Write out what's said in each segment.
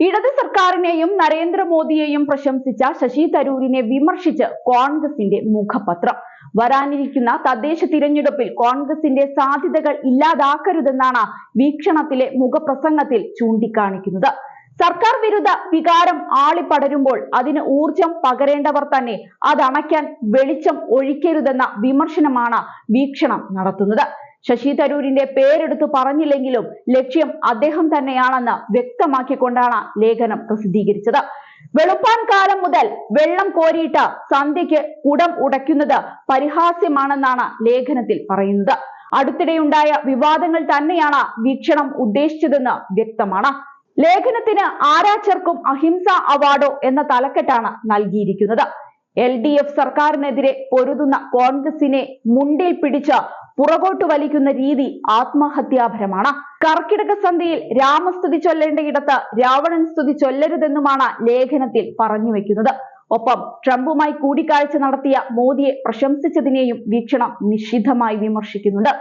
ഇടത് സർക്കാരിനെയും നരേന്ദ്രമോദിയെയും പ്രശംസിച്ച ശശി തരൂരിനെ വിമർശിച്ച് കോൺഗ്രസിന്റെ മുഖപത്രം. വരാനിരിക്കുന്ന തദ്ദേശ തിരഞ്ഞെടുപ്പിൽ കോൺഗ്രസിന്റെ സാധ്യതകൾ ഇല്ലാതാക്കരുതെന്നാണ് വീക്ഷണത്തിലെ മുഖപ്രസംഗത്തിൽ ചൂണ്ടിക്കാണിക്കുന്നത്. സർക്കാർ വിരുദ്ധ വികാരം ആളിപ്പടരുമ്പോൾ അതിന് ഊർജം പകരേണ്ടവർ തന്നെ അതണയ്ക്കാൻ വെളിച്ചം ഒഴിക്കരുതെന്ന വിമർശനമാണ് വീക്ഷണം നടത്തുന്നത്. ശശി തരൂരിന്റെ പേരെടുത്തു പറഞ്ഞില്ലെങ്കിലും ലക്ഷ്യം അദ്ദേഹം തന്നെയാണെന്ന് വ്യക്തമാക്കിക്കൊണ്ടാണ് ലേഖനം പ്രസിദ്ധീകരിച്ചത്. വെളുപ്പാൻ കാലം മുതൽ വെള്ളം കോരിയിട്ട് സന്ധ്യയ്ക്ക് കുടം ഉടയ്ക്കുന്നത് പരിഹാസ്യമാണെന്നാണ് ലേഖനത്തിൽ പറയുന്നത്. അടുത്തിടെയുണ്ടായ വിവാദങ്ങൾ തന്നെയാണ് വീക്ഷണം ഉദ്ദേശിച്ചതെന്ന് വ്യക്തമാണ്. ലേഖനത്തിന് ആരാച്ചർക്കും അഹിംസ അവാർഡോ എന്ന തലക്കെട്ടാണ് നൽകിയിരിക്കുന്നത്. LDF സർക്കാരിനെതിരെ പൊരുതുന്ന കോൺഗ്രസിനെ മുണ്ടിൽ പിടിച്ച് പുറകോട്ട് വലിക്കുന്ന രീതി ആത്മഹത്യാപരമാണ്. കർക്കിടക സന്ധ്യയിൽ രാമസ്തുതി ചൊല്ലേണ്ടയിടത്ത് രാവണൻ സ്തുതി ചൊല്ലരുതെന്നുമാണ് ലേഖനത്തിൽ പറഞ്ഞു വെക്കുന്നത്. ഒപ്പം ട്രംപുമായി കൂടിക്കാഴ്ച നടത്തിയ മോദിയെ പ്രശംസിച്ചതിനെയും വീക്ഷണം നിശിതമായി വിമർശിക്കുന്നുണ്ട്.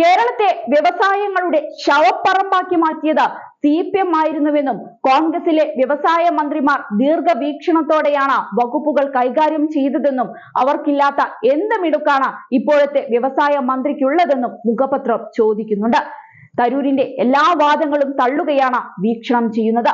കേരളത്തെ വ്യവസായങ്ങളുടെ ശവപ്പറമ്പാക്കി മാറ്റിയത് CPM ആയിരുന്നുവെന്നും കോൺഗ്രസിലെ വ്യവസായ മന്ത്രിമാർ ദീർഘവീക്ഷണത്തോടെയാണ് വകുപ്പുകൾ കൈകാര്യം ചെയ്തതെന്നും അവർക്കില്ലാത്ത എന്ത് മിടുക്കാണ് ഇപ്പോഴത്തെ വ്യവസായ മന്ത്രിക്കുള്ളതെന്നും മുഖപത്രം ചോദിക്കുന്നുണ്ട്. തരൂരിന്റെ എല്ലാ വാദങ്ങളും തള്ളുകയാണ് വീക്ഷണം ചെയ്യുന്നത്.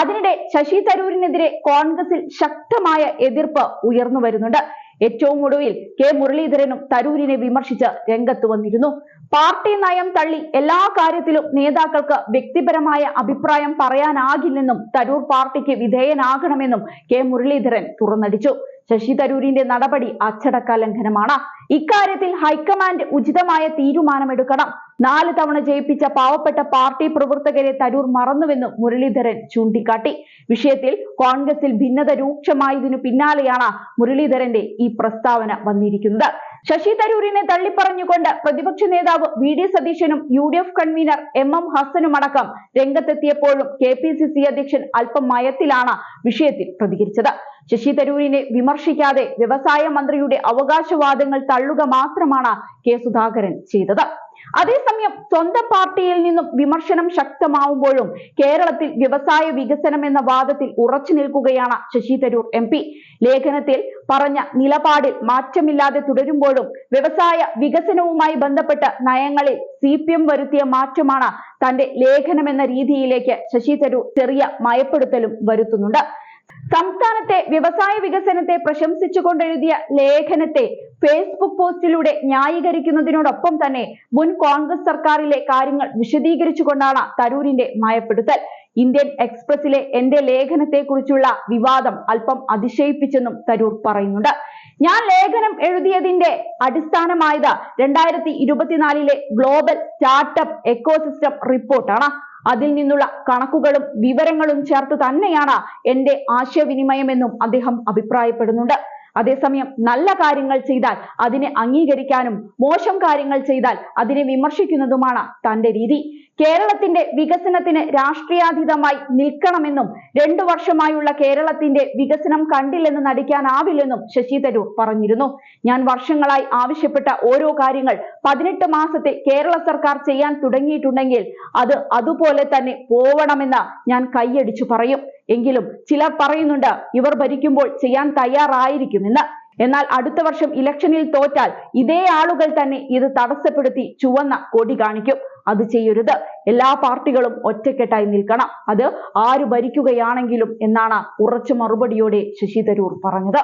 അതിനിടെ ശശി തരൂരിനെതിരെ കോൺഗ്രസിൽ ശക്തമായ എതിർപ്പ് ഉയർന്നു വരുന്നുണ്ട്. ഏറ്റവും ഒടുവിൽ K മുരളീധരനും തരൂരിനെ വിമർശിച്ച് രംഗത്ത് വന്നിരുന്നു. പാർട്ടി നയം തള്ളി എല്ലാ കാര്യത്തിലും നേതാക്കൾക്ക് വ്യക്തിപരമായ അഭിപ്രായം പറയാനാകില്ലെന്നും തരൂർ പാർട്ടിക്ക് വിധേയനാകണമെന്നും K മുരളീധരൻ തുറന്നടിച്ചു. ശശി തരൂരിന്റെ നടപടി അച്ചടക്ക ലംഘനമാണ്. ഇക്കാര്യത്തിൽ ഹൈക്കമാൻഡ് ഉചിതമായ തീരുമാനമെടുക്കണം. 4 തവണ ജയിപ്പിച്ച പാവപ്പെട്ട പാർട്ടി പ്രവർത്തകരെ തരൂർ മറന്നുവെന്നും മുരളീധരൻ ചൂണ്ടിക്കാട്ടി. വിഷയത്തിൽ കോൺഗ്രസിൽ ഭിന്നത രൂക്ഷമായതിനു പിന്നാലെയാണ് മുരളീധരന്റെ ഈ പ്രസ്താവന വന്നിരിക്കുന്നത്. ശശി തരൂരിനെ തള്ളിപ്പറഞ്ഞുകൊണ്ട് പ്രതിപക്ഷ നേതാവ് VD സതീശനും UDF കൺവീനർ MM ഹസനുമടക്കം രംഗത്തെത്തിയപ്പോഴും KPCC അധ്യക്ഷൻ അല്പം മയത്തിലാണ് വിഷയത്തിൽ പ്രതികരിച്ചത്. ശശി തരൂരിനെ വിമർശിക്കാതെ വ്യവസായ മന്ത്രിയുടെ അവകാശവാദങ്ങൾ തള്ളുക മാത്രമാണ് K സുധാകരൻ ചെയ്തത്. അതേസമയം സ്വന്തം പാർട്ടിയിൽ നിന്നും വിമർശനം ശക്തമാവുമ്പോഴും കേരളത്തിൽ വ്യവസായ വികസനം എന്ന വാദത്തിൽ ഉറച്ചു നിൽക്കുകയാണ് ശശി തരൂർ MP. ലേഖനത്തിൽ പറഞ്ഞ നിലപാടിൽ മാറ്റമില്ലാതെ തുടരുമ്പോഴും വ്യവസായ വികസനവുമായി ബന്ധപ്പെട്ട നയങ്ങളിൽ CPM വരുത്തിയ മാറ്റമാണ് തന്റെ ലേഖനമെന്ന രീതിയിലേക്ക് ശശി തരൂർ ചെറിയ മയപ്പെടുത്തലും വരുത്തുന്നുണ്ട്. സംസ്ഥാനത്തെ വ്യവസായ വികസനത്തെ പ്രശംസിച്ചുകൊണ്ടെഴുതിയ ലേഖനത്തെ ഫേസ്ബുക്ക് പോസ്റ്റിലൂടെ ന്യായീകരിക്കുന്നതിനോടൊപ്പം തന്നെ മുൻ കോൺഗ്രസ് സർക്കാരിലെ കാര്യങ്ങൾ വിശദീകരിച്ചുകൊണ്ടാണ് തരൂരിന്റെ മയപ്പെടുത്തൽ. ഇന്ത്യൻ എക്സ്പ്രസിലെ എന്റെ ലേഖനത്തെക്കുറിച്ചുള്ള വിവാദം അല്പം അതിശയിപ്പിച്ചെന്നും തരൂർ പറയുന്നുണ്ട്. ഞാൻ ലേഖനം എഴുതിയതിന്റെ അടിസ്ഥാനമായത് 2024 ഗ്ലോബൽ സ്റ്റാർട്ടപ്പ് എക്കോസിസ്റ്റം റിപ്പോർട്ടാണ്. അതിൽ നിന്നുള്ള കണക്കുകളും വിവരങ്ങളും ചേർത്ത് തന്നെയാണ് എന്റെ ആശയവിനിമയമെന്നും അദ്ദേഹം അഭിപ്രായപ്പെടുന്നുണ്ട്. അതേസമയം നല്ല കാര്യങ്ങൾ ചെയ്താൽ അതിനെ അംഗീകരിക്കാനും മോശം കാര്യങ്ങൾ ചെയ്താൽ അതിനെ വിമർശിക്കുന്നതുമാണ് തന്റെ രീതി. കേരളത്തിന്റെ വികസനത്തിന് രാഷ്ട്രീയാതീതമായി നിൽക്കണമെന്നും 2 വർഷമായുള്ള കേരളത്തിന്റെ വികസനം കണ്ടില്ലെന്ന് നടിക്കാനാവില്ലെന്നും ശശി തരൂർ പറഞ്ഞിരുന്നു. ഞാൻ വർഷങ്ങളായി ആവശ്യപ്പെട്ട ഓരോ കാര്യങ്ങൾ 18 മാസത്തിൽ കേരള സർക്കാർ ചെയ്യാൻ തുടങ്ങിയിട്ടുണ്ടെങ്കിൽ അത് അതുപോലെ തന്നെ പോവണമെന്ന് ഞാൻ കൈയടിച്ചു പറയും. എങ്കിലും ചിലർ പറയുന്നുണ്ട് ഇവർ ഭരിക്കുമ്പോൾ ചെയ്യാൻ തയ്യാറായിരിക്കുമെന്ന്. എന്നാൽ അടുത്ത വർഷം ഇലക്ഷനിൽ തോറ്റാൽ ഇതേ ആളുകൾ തന്നെ ഇത് തടസ്സപ്പെടുത്തി ചുവന്ന കൊടി കാണിക്കും. അത് ചെയ്യരുത്. എല്ലാ പാർട്ടികളും ഒറ്റക്കെട്ടായി നിൽക്കണം. അത് ആര് ഭരിക്കുകയാണെങ്കിലും എന്നാണ് ഉറച്ച മറുപടിയോടെ ശശി തരൂർ പറഞ്ഞത്.